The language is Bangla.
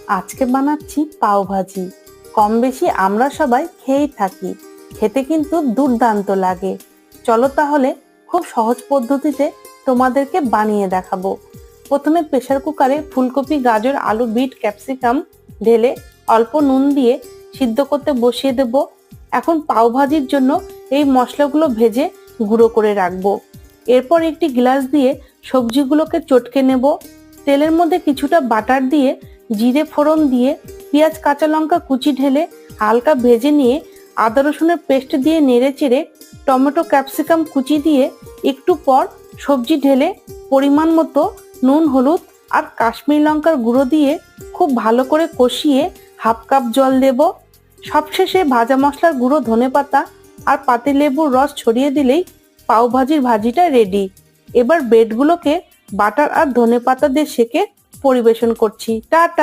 আজকে বানাচ্ছি পাও ভাজি। কম বেশি আমরা সবাই খেয়েই থাকি, খেতে কিন্তু দুর্দান্ত লাগে। চলো তাহলে খুব সহজ পদ্ধতিতে তোমাদেরকে বানিয়ে দেখাবো। প্রথমে প্রেসার কুকারে ফুলকপি, গাজর, আলু, বিট, ক্যাপসিকাম ঢেলে অল্প নুন দিয়ে সিদ্ধ করতে বসিয়ে দেব। এখন পাও ভাজির জন্য এই মশলাগুলো ভেজে গুঁড়ো করে রাখবো। এরপর একটি গ্লাস দিয়ে সবজিগুলোকে চটকে নেব। তেলের মধ্যে কিছুটা বাটার দিয়ে জিরে ফোড়ন দিয়ে পেঁয়াজ, কাঁচা লঙ্কা কুচি ঢেলে হালকা ভেজে নিয়ে আদা রসুনের পেস্ট দিয়ে নেড়ে চেড়ে টমেটো, ক্যাপসিকাম কুচি দিয়ে একটু পর সবজি ঢেলে পরিমাণ মতো নুন, হলুদ আর কাশ্মীরি লঙ্কার গুঁড়ো দিয়ে খুব ভালো করে কষিয়ে হাফ কাপ জল দেব। সবশেষে ভাজা মশলার গুঁড়ো, ধনেপাতা আর পাতিলেবুর রস ছড়িয়ে দিলেই পাও ভাজির ভাজিটা রেডি। এবার ব্রেডগুলোকে বাটার আর ধনেপাতা দিয়ে সেঁকে পরিবেশন করছি। টাটা।